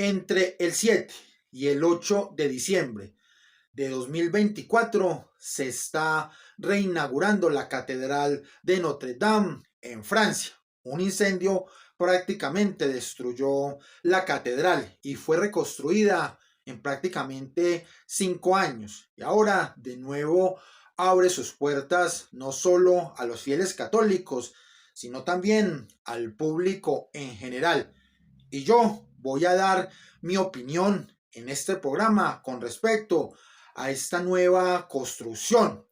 Entre el 7 y el 8 de diciembre de 2024 se está reinaugurando la Catedral de Notre Dame en Francia. Un incendio prácticamente destruyó la catedral y fue reconstruida en prácticamente 5 años. Y ahora de nuevo abre sus puertas no solo a los fieles católicos, sino también al público en general. Y yo voy a dar mi opinión en este programa con respecto a esta nueva construcción,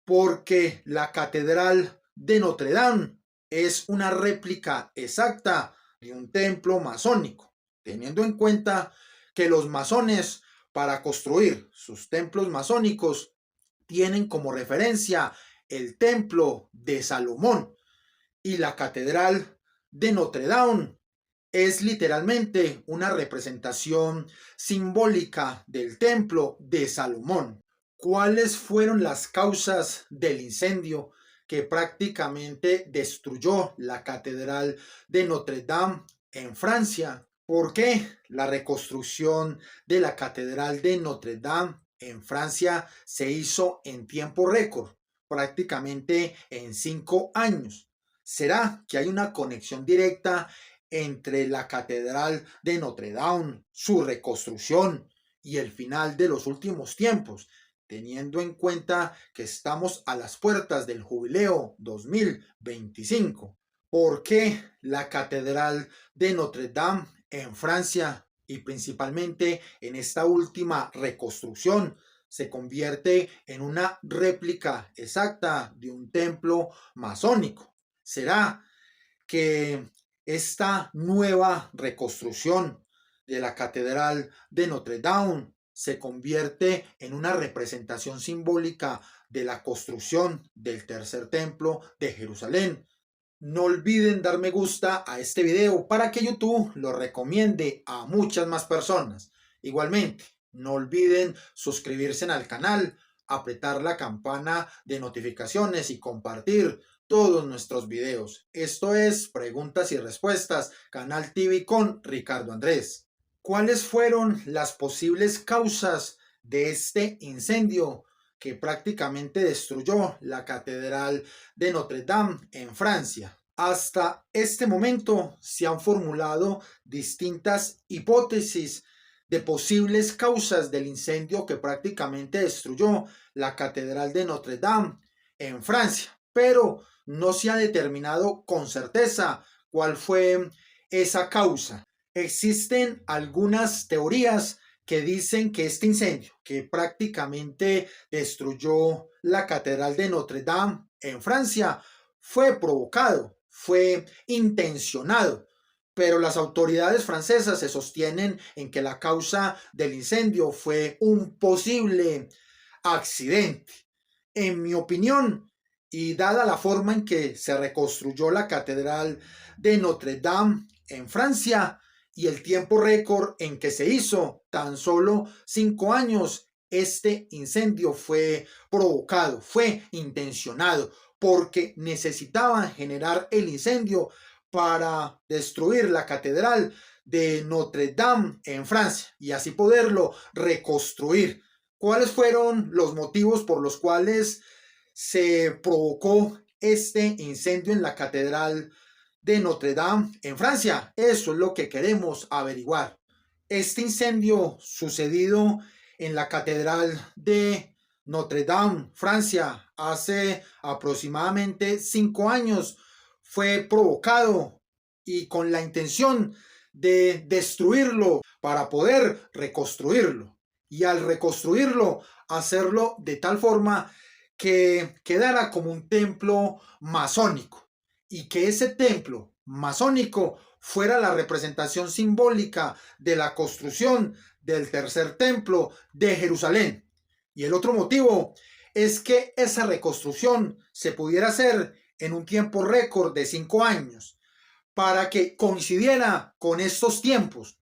porque la Catedral de Notre Dame es una réplica exacta de un templo masónico, teniendo en cuenta que los masones, para construir sus templos masónicos, tienen como referencia el templo de Salomón, y la Catedral de Notre Dame es literalmente una representación simbólica del templo de Salomón. ¿Cuáles fueron las causas del incendio que prácticamente destruyó la Catedral de Notre Dame en Francia? ¿Por qué la reconstrucción de la Catedral de Notre Dame en Francia se hizo en tiempo récord, prácticamente en 5 años? ¿Será que hay una conexión directa entre la Catedral de Notre Dame, su reconstrucción y el final de los últimos tiempos, teniendo en cuenta que estamos a las puertas del jubileo 2025? ¿Por qué la Catedral de Notre Dame en Francia y principalmente en esta última reconstrucción se convierte en una réplica exacta de un templo masónico? ¿Será que esta nueva reconstrucción de la Catedral de Notre Dame se convierte en una representación simbólica de la construcción del tercer templo de Jerusalén? No olviden dar me gusta a este video para que YouTube lo recomiende a muchas más personas. Igualmente, no olviden suscribirse al canal, apretar la campana de notificaciones y compartir todos nuestros videos. Esto es Preguntas y Respuestas, Canal TV con Ricardo Andrés. ¿Cuáles fueron las posibles causas de este incendio que prácticamente destruyó la Catedral de Notre Dame en Francia? Hasta este momento se han formulado distintas hipótesis de posibles causas del incendio que prácticamente destruyó la Catedral de Notre Dame en Francia, pero no se ha determinado con certeza cuál fue esa causa. Existen algunas teorías que dicen que este incendio, que prácticamente destruyó la Catedral de Notre Dame en Francia, fue provocado, fue intencionado, pero las autoridades francesas se sostienen en que la causa del incendio fue un posible accidente. En mi opinión, y dada la forma en que se reconstruyó la Catedral de Notre Dame en Francia y el tiempo récord en que se hizo, tan solo 5 años, este incendio fue provocado, fue intencionado, porque necesitaban generar el incendio para destruir la Catedral de Notre Dame en Francia y así poderlo reconstruir. ¿Cuáles fueron los motivos por los cuales se provocó este incendio en la Catedral de Notre Dame en Francia? Eso es lo que queremos averiguar. Este incendio sucedido en la Catedral de Notre Dame, Francia, hace aproximadamente 5 años, fue provocado y con la intención de destruirlo para poder reconstruirlo. Y al reconstruirlo, hacerlo de tal forma que quedara como un templo masónico y que ese templo masónico fuera la representación simbólica de la construcción del tercer templo de Jerusalén. Y el otro motivo es que esa reconstrucción se pudiera hacer en un tiempo récord de 5 años para que coincidiera con estos tiempos.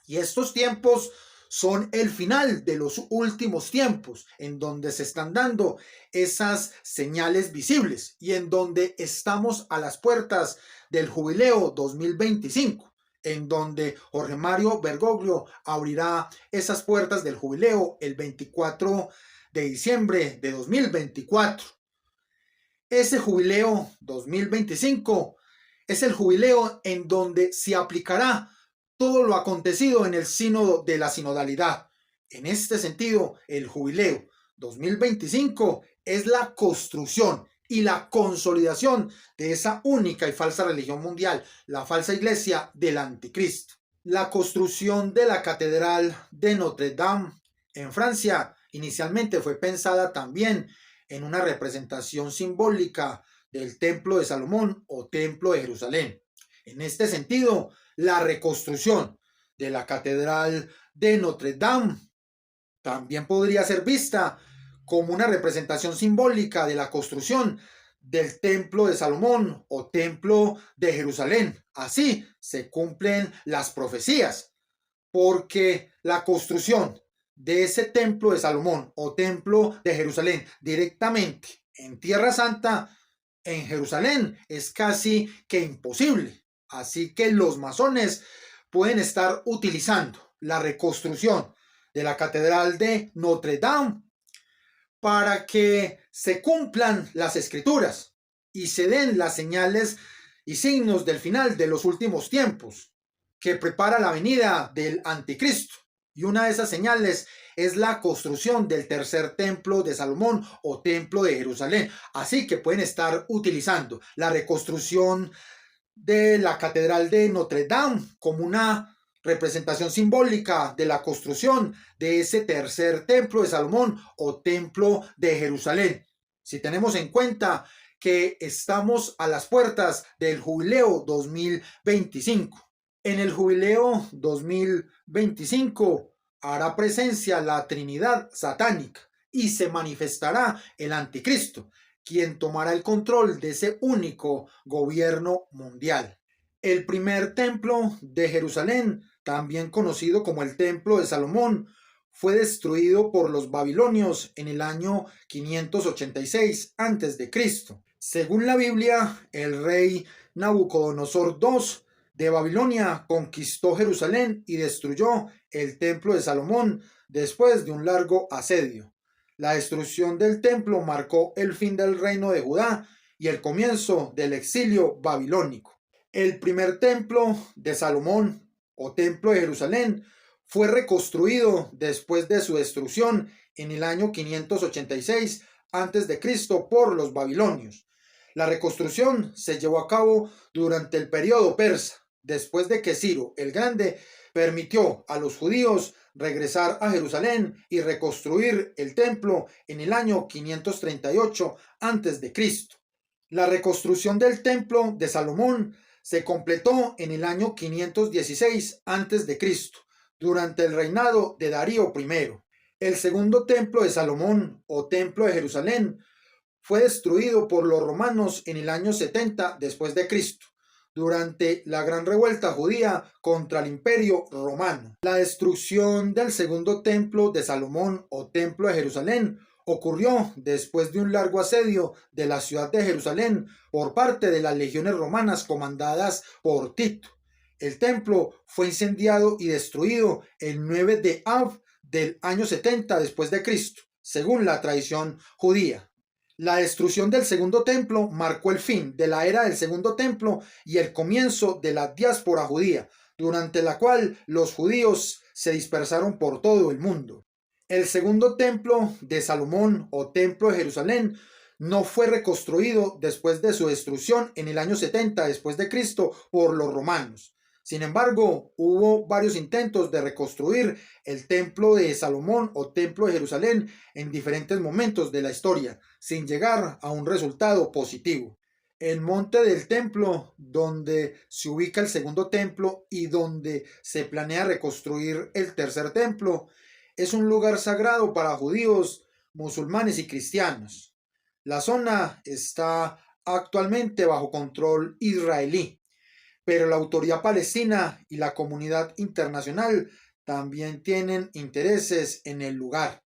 Y estos tiempos son el final de los últimos tiempos, en donde se están dando esas señales visibles y en donde estamos a las puertas del jubileo 2025. en donde Jorge Mario Bergoglio abrirá esas puertas del jubileo el 24 de diciembre de 2024. Ese jubileo 2025 es el jubileo en donde se aplicará todo lo acontecido en el sínodo de la sinodalidad. En este sentido, el jubileo 2025 es la construcción y la consolidación de esa única y falsa religión mundial, la falsa iglesia del anticristo. La construcción de la catedral de Notre Dame en Francia inicialmente fue pensada también en una representación simbólica del Templo de Salomón o Templo de Jerusalén. En este sentido, la reconstrucción de la Catedral de Notre Dame también podría ser vista como una representación simbólica de la construcción del Templo de Salomón o Templo de Jerusalén. Así se cumplen las profecías, porque la construcción de ese Templo de Salomón o Templo de Jerusalén directamente en Tierra Santa, en Jerusalén, es casi que imposible. Así que los masones pueden estar utilizando la reconstrucción de la Catedral de Notre Dame para que se cumplan las escrituras y se den las señales y signos del final de los últimos tiempos, que prepara la venida del anticristo. Y una de esas señales es la construcción del tercer templo de Salomón o templo de Jerusalén. Así que pueden estar utilizando la reconstrucción de la Catedral de Notre Dame como una representación simbólica de la construcción de ese tercer templo de Salomón o templo de Jerusalén. Si tenemos en cuenta que estamos a las puertas del jubileo 2025. En el jubileo 2025 hará presencia la Trinidad satánica y se manifestará el anticristo, quien tomará el control de ese único gobierno mundial. El primer templo de Jerusalén, también conocido como el templo de Salomón, fue destruido por los babilonios en el año 586 a.C. Según la Biblia, el rey Nabucodonosor II de Babilonia conquistó Jerusalén y destruyó el templo de Salomón después de un largo asedio. La destrucción del templo marcó el fin del reino de Judá y el comienzo del exilio babilónico. El primer templo de Salomón o templo de Jerusalén fue reconstruido después de su destrucción en el año 586 a.C. por los babilonios. La reconstrucción se llevó a cabo durante el periodo persa, después de que Ciro el Grande permitió a los judíos regresar a Jerusalén y reconstruir el templo en el año 538 a.C. La reconstrucción del templo de Salomón se completó en el año 516 a.C., durante el reinado de Darío I. El segundo templo de Salomón o templo de Jerusalén fue destruido por los romanos en el año 70 después de Cristo, durante la gran revuelta judía contra el imperio romano. La destrucción del segundo templo de Salomón o templo de Jerusalén ocurrió después de un largo asedio de la ciudad de Jerusalén por parte de las legiones romanas comandadas por Tito. El templo fue incendiado y destruido el 9 de Av del año 70 después de Cristo, según la tradición judía. La destrucción del segundo templo marcó el fin de la era del segundo templo y el comienzo de la diáspora judía, durante la cual los judíos se dispersaron por todo el mundo. El segundo templo de Salomón o templo de Jerusalén no fue reconstruido después de su destrucción en el año 70 después de Cristo por los romanos. Sin embargo, hubo varios intentos de reconstruir el templo de Salomón o templo de Jerusalén en diferentes momentos de la historia, sin llegar a un resultado positivo. El monte del templo, donde se ubica el segundo templo y donde se planea reconstruir el tercer templo, es un lugar sagrado para judíos, musulmanes y cristianos. La zona está actualmente bajo control israelí, pero la autoridad palestina y la comunidad internacional también tienen intereses en el lugar.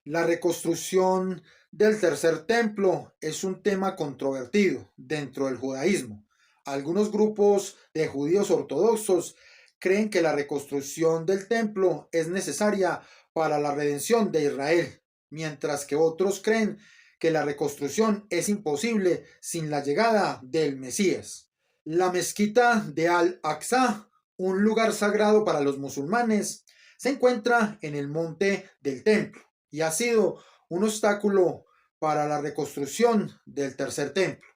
La reconstrucción del tercer templo es un tema controvertido dentro del judaísmo. Algunos grupos de judíos ortodoxos creen que la reconstrucción del templo es necesaria para la redención de Israel, mientras que otros creen que la reconstrucción es imposible sin la llegada del Mesías. La mezquita de Al-Aqsa, un lugar sagrado para los musulmanes, se encuentra en el monte del templo y ha sido un obstáculo para la reconstrucción del tercer templo.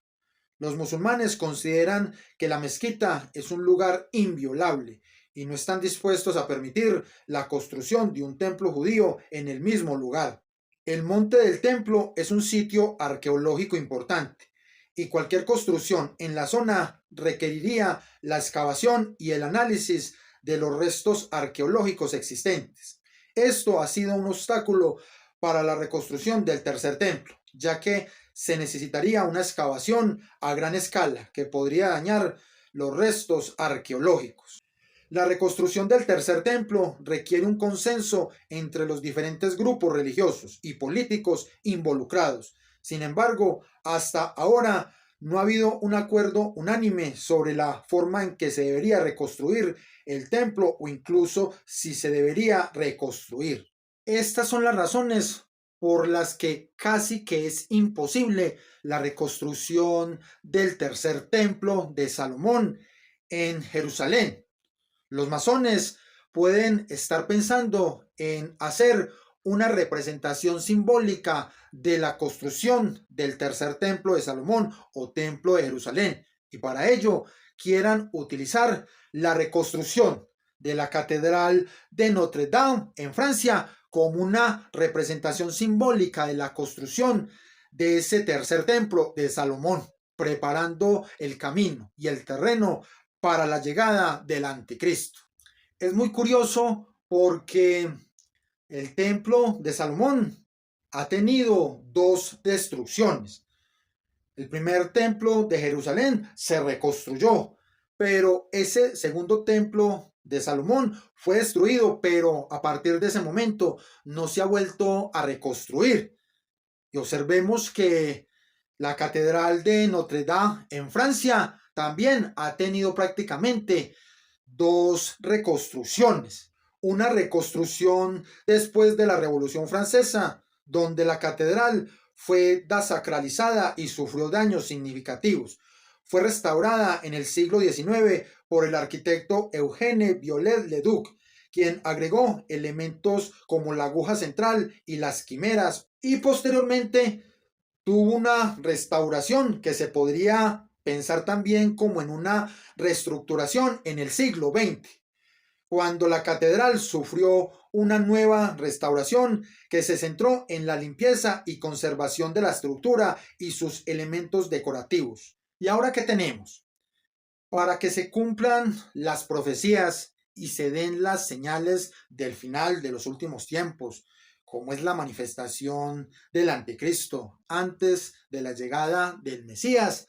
Los musulmanes consideran que la mezquita es un lugar inviolable y no están dispuestos a permitir la construcción de un templo judío en el mismo lugar. El monte del templo es un sitio arqueológico importante y cualquier construcción en la zona requeriría la excavación y el análisis de los restos arqueológicos existentes. Esto ha sido un obstáculo para la reconstrucción del tercer templo, ya que se necesitaría una excavación a gran escala que podría dañar los restos arqueológicos. La reconstrucción del tercer templo requiere un consenso entre los diferentes grupos religiosos y políticos involucrados. Sin embargo, hasta ahora no ha habido un acuerdo unánime sobre la forma en que se debería reconstruir el templo o incluso si se debería reconstruir. Estas son las razones por las que casi que es imposible la reconstrucción del tercer templo de Salomón en Jerusalén. Los masones pueden estar pensando en hacer una representación simbólica de la construcción del tercer templo de Salomón o templo de Jerusalén, y para ello quieran utilizar la reconstrucción de la catedral de Notre Dame en Francia como una representación simbólica de la construcción de ese tercer templo de Salomón, preparando el camino y el terreno para la llegada del anticristo. Es muy curioso porque el templo de Salomón ha tenido dos destrucciones. El primer templo de Jerusalén se reconstruyó, pero ese segundo templo de Salomón fue destruido, pero a partir de ese momento no se ha vuelto a reconstruir. Y observemos que la catedral de Notre Dame en Francia también ha tenido prácticamente dos reconstrucciones. Una reconstrucción después de la Revolución Francesa, donde la catedral fue desacralizada y sufrió daños significativos. Fue restaurada en el siglo XIX por el arquitecto Eugène Viollet-le-Duc, quien agregó elementos como la aguja central y las quimeras, y posteriormente tuvo una restauración que se podría pensar también como en una reestructuración en el siglo XX, cuando la catedral sufrió una nueva restauración que se centró en la limpieza y conservación de la estructura y sus elementos decorativos. ¿Y ahora qué tenemos? Para que se cumplan las profecías y se den las señales del final de los últimos tiempos, como es la manifestación del anticristo antes de la llegada del Mesías,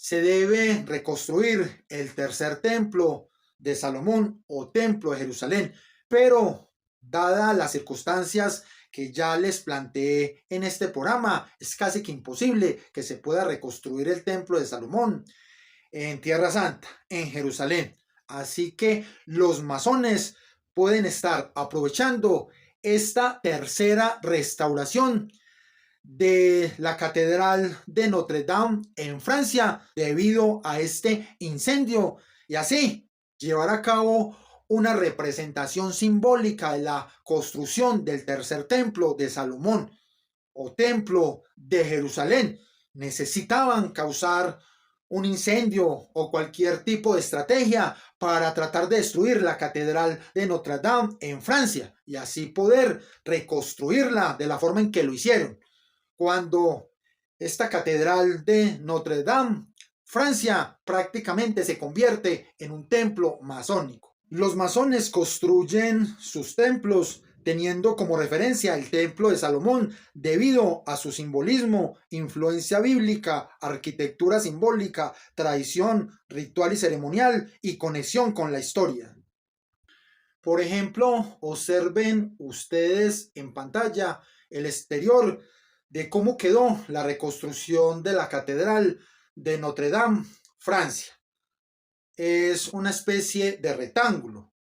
se debe reconstruir el tercer templo de Salomón o templo de Jerusalén, pero dadas las circunstancias que ya les planteé en este programa, es casi que imposible que se pueda reconstruir el templo de Salomón en Tierra Santa, en Jerusalén. Así que los masones pueden estar aprovechando esta tercera restauración de la catedral de Notre Dame en Francia debido a este incendio y así llevar a cabo una representación simbólica de la construcción del tercer templo de Salomón o templo de Jerusalén. Necesitaban causar un incendio o cualquier tipo de estrategia para tratar de destruir la catedral de Notre Dame en Francia y así poder reconstruirla de la forma en que lo hicieron. Cuando esta catedral de Notre Dame, Francia, prácticamente se convierte en un templo masónico. Los masones construyen sus templos teniendo como referencia el templo de Salomón debido a su simbolismo, influencia bíblica, arquitectura simbólica, tradición, ritual y ceremonial y conexión con la historia. Por ejemplo, observen ustedes en pantalla el exterior de cómo quedó la reconstrucción de la catedral de Notre Dame, Francia. es una especie de rectángulo.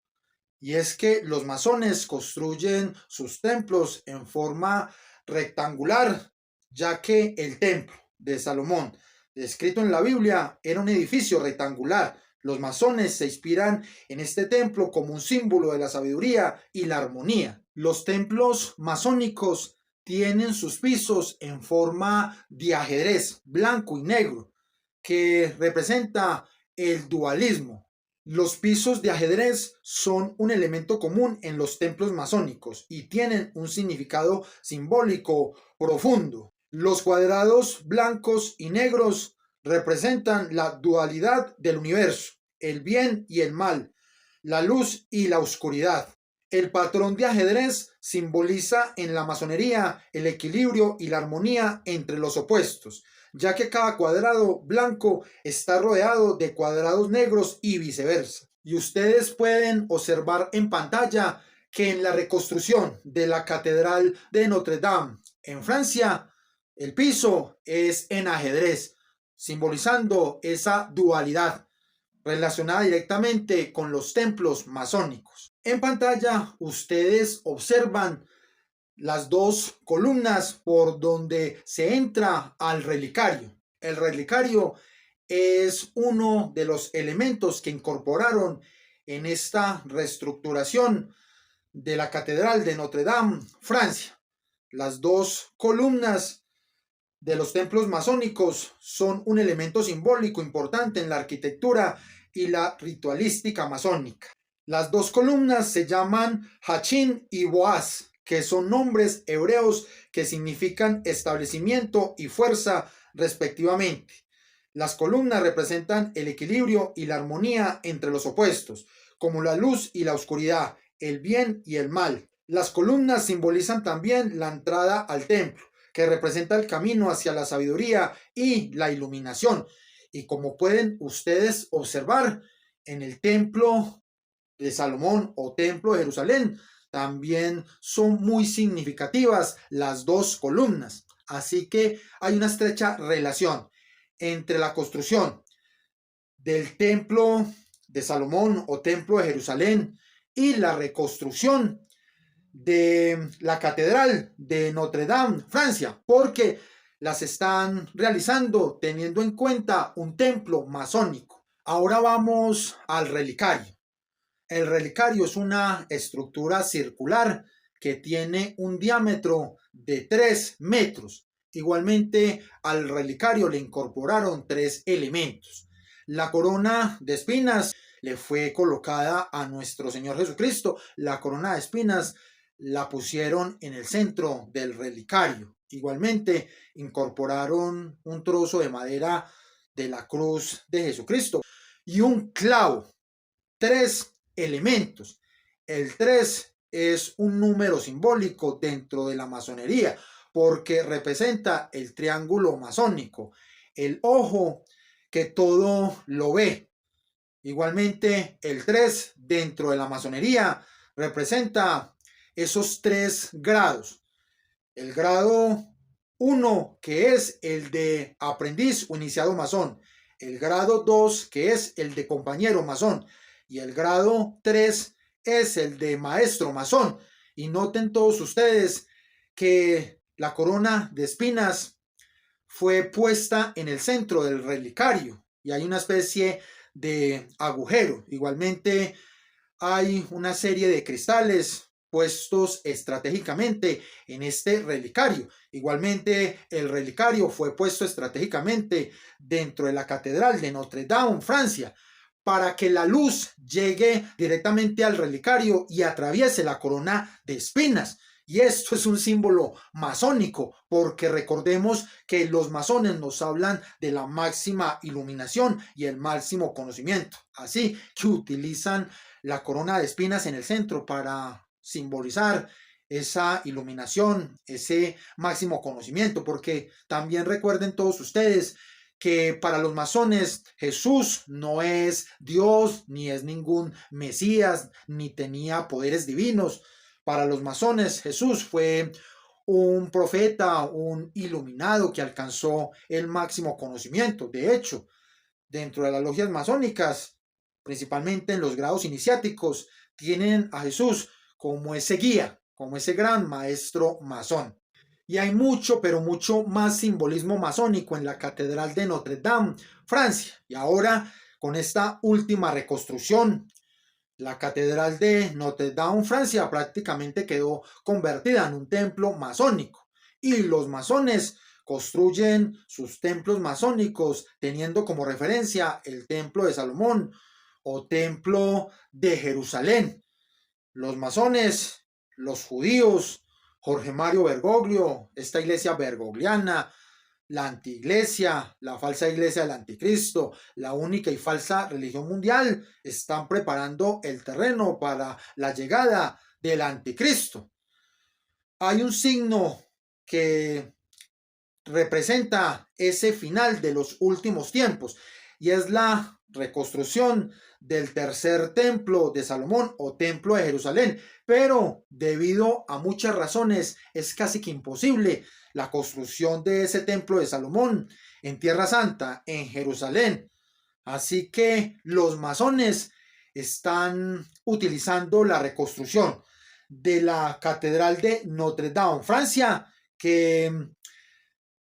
Y es que los masones construyen sus templos en forma rectangular, ya que el templo de Salomón, descrito en la Biblia, era un edificio rectangular. Los masones se inspiran en este templo como un símbolo de la sabiduría y la armonía. Los templos masónicos tienen sus pisos en forma de ajedrez blanco y negro, que representa el dualismo. Los pisos de ajedrez son un elemento común en los templos masónicos y tienen un significado simbólico profundo. Los cuadrados blancos y negros representan la dualidad del universo, el bien y el mal, la luz y la oscuridad. El patrón de ajedrez simboliza en la masonería el equilibrio y la armonía entre los opuestos, ya que cada cuadrado blanco está rodeado de cuadrados negros y viceversa. Y ustedes pueden observar en pantalla que en la reconstrucción de la Catedral de Notre Dame en Francia, el piso es en ajedrez, simbolizando esa dualidad relacionada directamente con los templos masónicos. En pantalla ustedes observan las dos columnas por donde se entra al relicario. El relicario es uno de los elementos que incorporaron en esta reestructuración de la Catedral de Notre Dame, Francia. Las dos columnas de los templos masónicos son un elemento simbólico importante en la arquitectura y la ritualística masónica. Las dos columnas se llaman Hachin y Boaz, que son nombres hebreos que significan establecimiento y fuerza respectivamente. Las columnas representan el equilibrio y la armonía entre los opuestos, como la luz y la oscuridad, el bien y el mal. Las columnas simbolizan también la entrada al templo, que representa el camino hacia la sabiduría y la iluminación. Y como pueden ustedes observar, en el templo de Salomón o templo de Jerusalén también son muy significativas las dos columnas. Así que hay una estrecha relación entre la construcción del templo de Salomón o templo de Jerusalén y la reconstrucción de la Catedral de Notre Dame, Francia, porque las están realizando teniendo en cuenta un templo masónico. Ahora vamos al relicario. El relicario es una estructura circular que tiene un diámetro de 3 metros. Igualmente al relicario le incorporaron 3 elementos. La corona de espinas le fue colocada a nuestro Señor Jesucristo. La corona de espinas la pusieron en el centro del relicario. Igualmente incorporaron un trozo de madera de la cruz de Jesucristo y un clavo. 3 elementos. El 3 es un número simbólico dentro de la masonería porque representa el triángulo masónico, el ojo que todo lo ve. Igualmente, el 3 dentro de la masonería representa esos 3 grados. El grado 1, que es el de aprendiz o iniciado masón. El grado 2, que es el de compañero masón. Y el grado 3 es el de maestro masón. Y noten todos ustedes que la corona de espinas fue puesta en el centro del relicario y hay una especie de agujero. Igualmente hay una serie de cristales puestos estratégicamente en este relicario. Igualmente el relicario fue puesto estratégicamente dentro de la Catedral de Notre Dame, Francia, para que la luz llegue directamente al relicario y atraviese la corona de espinas. Y esto es un símbolo masónico, porque recordemos que los masones nos hablan de la máxima iluminación y el máximo conocimiento. Así que utilizan la corona de espinas en el centro para simbolizar esa iluminación, ese máximo conocimiento, porque también recuerden todos ustedes que para los masones Jesús no es Dios, ni es ningún Mesías, ni tenía poderes divinos. Para los masones Jesús fue un profeta, un iluminado que alcanzó el máximo conocimiento. De hecho, dentro de las logias masónicas principalmente en los grados iniciáticos, tienen a Jesús como ese guía, como ese gran maestro masón. Y hay mucho, pero mucho más simbolismo masónico en la Catedral de Notre Dame, Francia. Y ahora, con esta última reconstrucción, la Catedral de Notre Dame, Francia, prácticamente quedó convertida en un templo masónico. Y los masones construyen sus templos masónicos teniendo como referencia el Templo de Salomón o Templo de Jerusalén. Los masones, los judíos, Jorge Mario Bergoglio, esta iglesia bergogliana, la antiiglesia, la falsa iglesia del anticristo, la única y falsa religión mundial, están preparando el terreno para la llegada del anticristo. Hay un signo que representa ese final de los últimos tiempos y es la reconstrucción del tercer templo de Salomón o templo de Jerusalén, pero debido a muchas razones es casi que imposible la construcción de ese templo de Salomón en Tierra Santa, en Jerusalén. Así que los masones están utilizando la reconstrucción de la Catedral de Notre Dame, Francia, que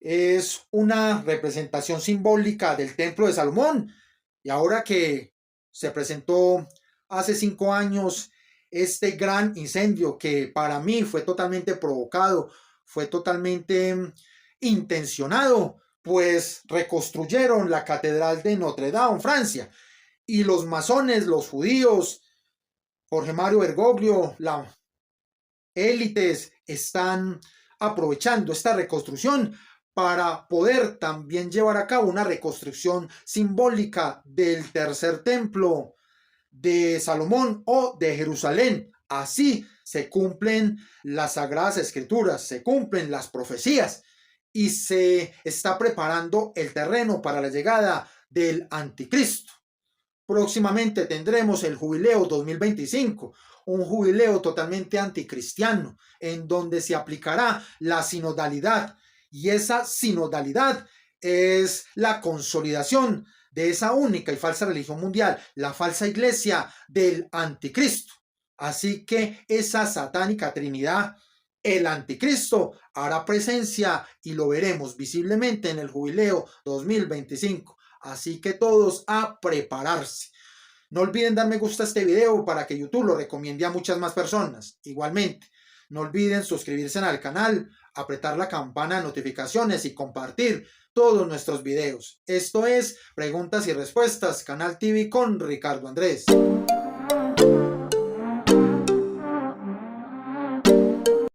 es una representación simbólica del templo de Salomón. Y ahora que se presentó hace 5 años este gran incendio que para mí fue totalmente provocado, fue totalmente intencionado, pues reconstruyeron la Catedral de Notre Dame, Francia. Y los masones, los judíos, Jorge Mario Bergoglio, las élites están aprovechando esta reconstrucción para poder también llevar a cabo una reconstrucción simbólica del tercer templo de Salomón o de Jerusalén. Así se cumplen las sagradas escrituras, se cumplen las profecías y se está preparando el terreno para la llegada del anticristo. Próximamente tendremos el jubileo 2025, un jubileo totalmente anticristiano, en donde se aplicará la sinodalidad, y esa sinodalidad es la consolidación de esa única y falsa religión mundial, la falsa iglesia del anticristo. Así que esa satánica trinidad, el anticristo, hará presencia y lo veremos visiblemente en el jubileo 2025. Así que todos a prepararse. No olviden dar me gusta a este video para que YouTube lo recomiende a muchas más personas. Igualmente, no olviden suscribirse al canal, apretar la campana de notificaciones y compartir todos nuestros videos. Esto es Preguntas y Respuestas, Canal TV con Ricardo Andrés.